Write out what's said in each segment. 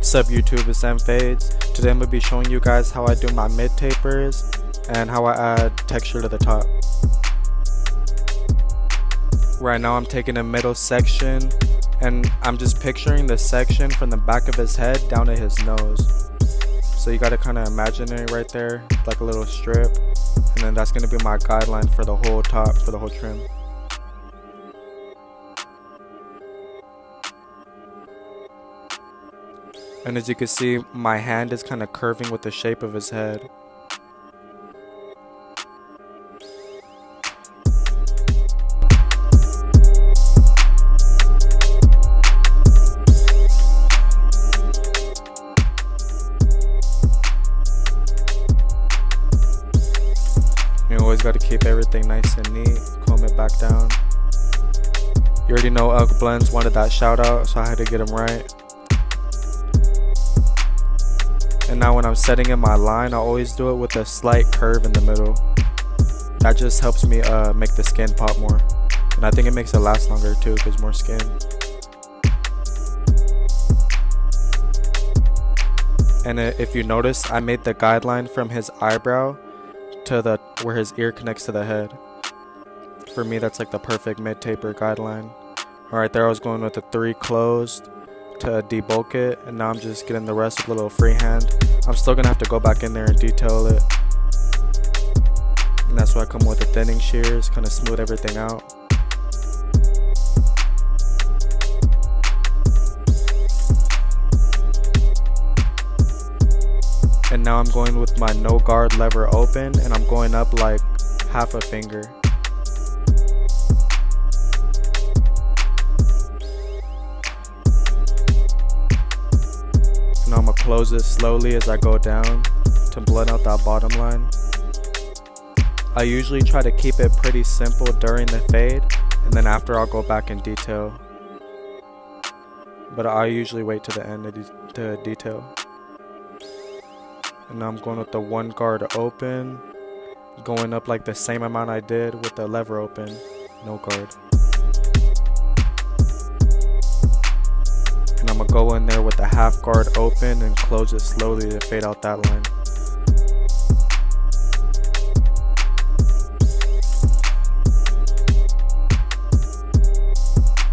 What's up YouTube, it's M Fades. Today I'm going to be showing you guys how I do my mid tapers and how I add texture to the top. Right now I'm taking a middle section and I'm just picturing the section from the back of his head down to his nose. So you got to kind of imagine it right there, like a little strip, and then that's going to be my guideline for the whole top, for the whole trim. And as you can see, my hand is kind of curving with the shape of his head. You always got to keep everything nice and neat, comb it back down. You already know Ugg Blends wanted that shout out, so I had to get him right. And now when I'm setting in my line, I always do it with a slight curve in the middle. That just helps me make the skin pop more. And I think it makes it last longer too, because more skin. And if you notice, I made the guideline from his eyebrow to where his ear connects to the head. For me, that's like the perfect mid-taper guideline. Alright, there I was going with the 3 closed to debulk it, and now I'm just getting the rest with a little freehand. I'm still gonna have to go back in there and detail it, and that's why I come with the thinning shears, kind of smooth everything out. And now I'm going with my no guard lever open, and I'm going up like half a finger. Now I'm going to close it slowly as I go down to blend out that bottom line. I usually try to keep it pretty simple during the fade, and then after I'll go back and detail. But I usually wait to the end to detail. And now I'm going with the 1 guard open, going up like the same amount I did with the lever open, no guard. And I'm going to go in there with the half guard open and close it slowly to fade out that line.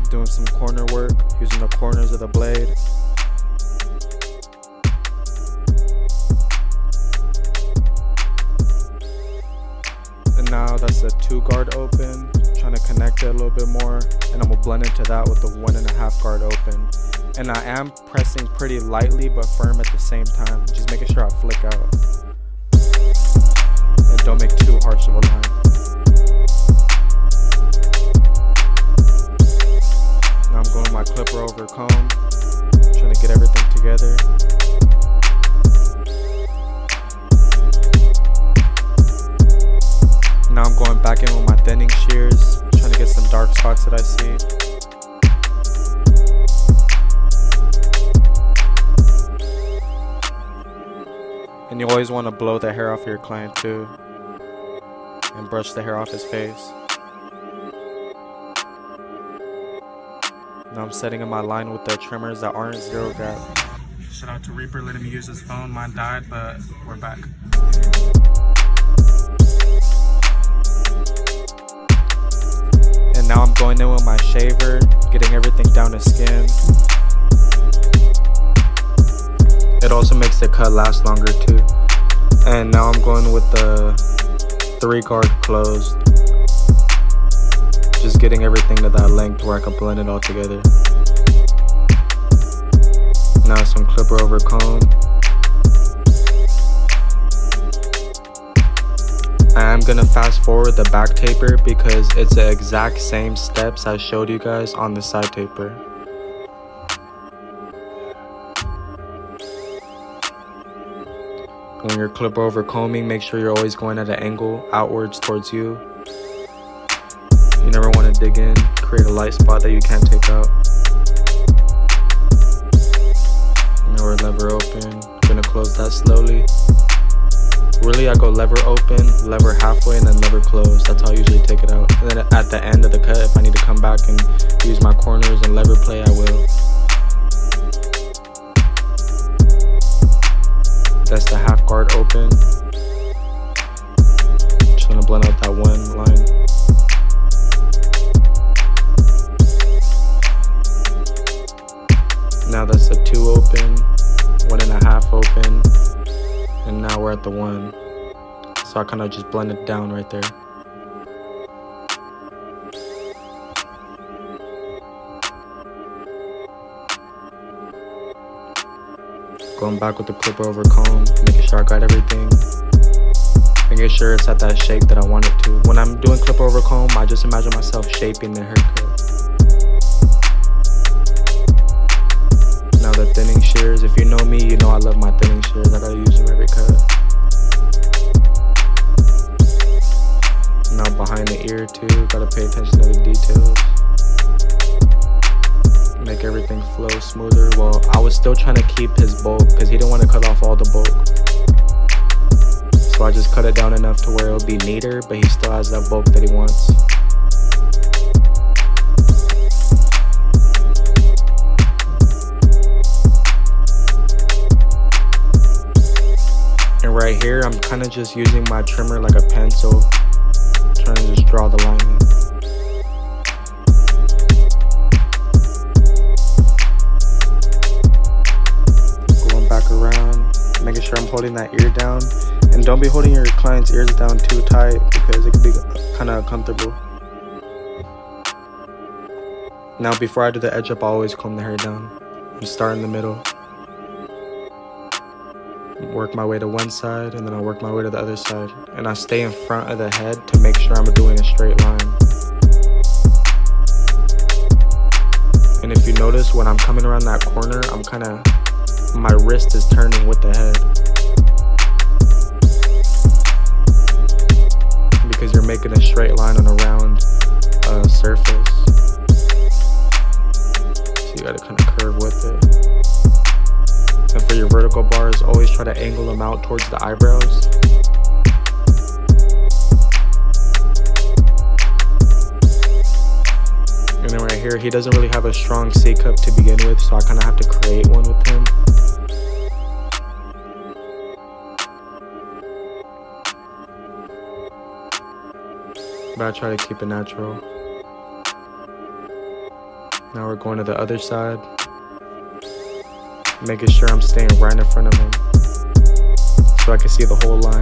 Doing some corner work, using the corners of the blade. And now that's a 2 guard open, trying to connect it a little bit more. And I'm going to blend into that with the 1.5 guard open. And I am pressing pretty lightly but firm at the same time, just making sure I flick out. And don't make too harsh of a line. Now I'm going with my clipper over comb, trying to get everything together. Now I'm going back in with my thinning shears, trying to get some dark spots that I see. And you always want to blow the hair off your client too, and brush the hair off his face. Now I'm setting in my line with the trimmers that aren't 0 gap. Shout out to Reaper letting me use his phone. Mine died, but we're back. And now I'm going in with my shaver, getting everything down to skin. It also makes the cut last longer too. And now I'm going with the 3 guard closed. Just getting everything to that length where I can blend it all together. Now some clipper over comb. I'm gonna fast forward the back taper because it's the exact same steps I showed you guys on the side taper. When you're clipper over combing, make sure you're always going at an angle outwards towards you. You never want to dig in, create a light spot that you can't take out. Now we're lever open, gonna close that slowly. Really, I go lever open, lever halfway, and then lever close. That's how I usually take it out. And then at the end of the cut, if I need to come back and use my corners and lever play, I will. That's the half guard open. Just gonna blend out that one line. Now that's the 2 open, 1.5 open, and now we're at the 1. So I kind of just blend it down right there. Going back with the clip over comb, making sure I got everything. Making sure it's at that shape that I want it to. When I'm doing clip over comb, I just imagine myself shaping the haircut. Now the thinning shears, if you know me, you know I love my thinning shears. I gotta use them every cut. Now behind the ear too, gotta pay attention to the details. Make everything flow smoother. Well, I was still trying to keep his bulk because he didn't want to cut off all the bulk. So I just cut it down enough to where it'll be neater, but he still has that bulk that he wants. And right here, I'm kind of just using my trimmer like a pencil, trying to just draw the line in. Making sure I'm holding that ear down, and don't be holding your client's ears down too tight because it can be kind of uncomfortable. Now before I do the edge up, I always comb the hair down and start in the middle, work my way to one side, and then I work my way to the other side, and I stay in front of the head to make sure I'm doing a straight line. And if you notice, when I'm coming around that corner, my wrist is turning with the head because you're making a straight line on a round surface. So you gotta kind of curve with it. And for your vertical bars, always try to angle them out towards the eyebrows. And then right here, he doesn't really have a strong C-cup to begin with, so I kind of have to create one with him. But I try to keep it natural. Now we're going to the other side, making sure I'm staying right in front of him so I can see the whole line.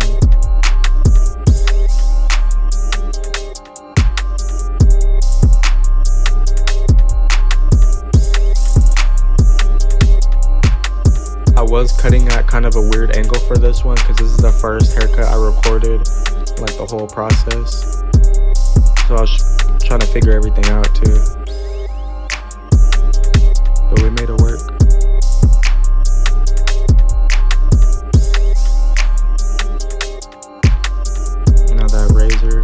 I was cutting at kind of a weird angle for this one because this is the first haircut I recorded, like the whole process. So I was trying to figure everything out too. But we made it work. Now that razor,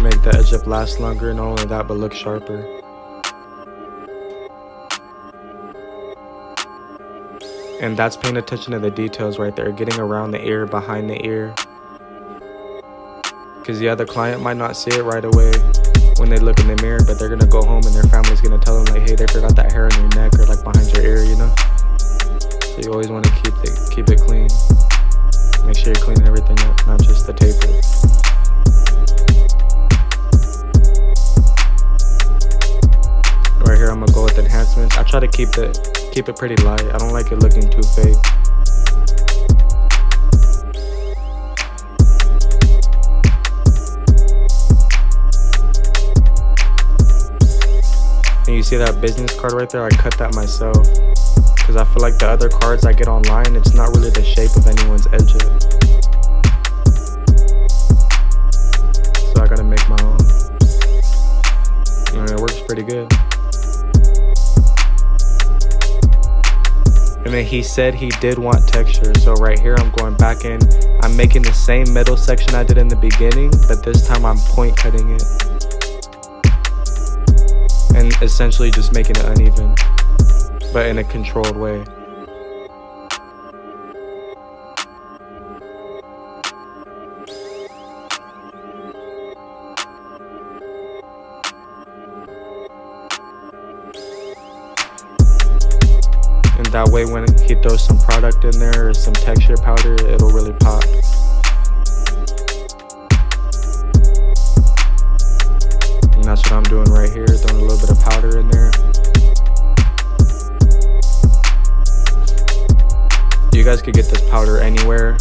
make the edge up last longer, not only that, but look sharper. And that's paying attention to the details right there, getting around the ear, behind the ear. Because yeah, the client might not see it right away when they look in the mirror, but they're gonna go home and their family's gonna tell them like, hey, they forgot that hair on your neck or like behind your ear, you know? So you always want to keep it clean. Make sure you're cleaning everything up, not just the taper. Right here, I'm gonna go with enhancements. I try to keep it pretty light. I don't like it looking too fake. And you see that business card right there? I cut that myself because I feel like the other cards I get online, it's not really the shape of anyone's edge yet. So I gotta make my own. And it works pretty good. And then he said he did want texture. So right here, I'm going back in. I'm making the same middle section I did in the beginning, but this time I'm point cutting it. And essentially just making it uneven, but in a controlled way. And That way when he throws some product in there or some texture powder, it'll really pop. And that's what I'm doing right here, throwing a little bit of powder in there. You guys could get this powder anywhere.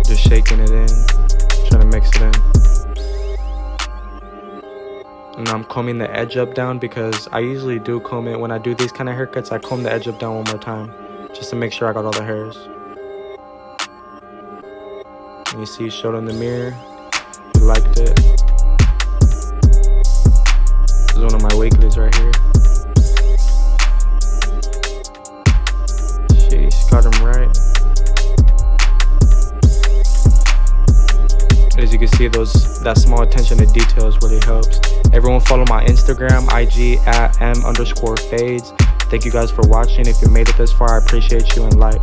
Just shaking it in, trying to mix it in. And I'm combing the edge up down because I usually do comb it. When I do these kind of haircuts, I comb the edge up down one more time, just to make sure I got all the hairs. And you see he showed in the mirror, he liked it. This is one of my weeklies right here. Sheesh, got him right. As you can see, that small attention to details really helps. Everyone follow my Instagram, IG @m_fades. Thank you guys for watching. If you made it this far, I appreciate you, and like.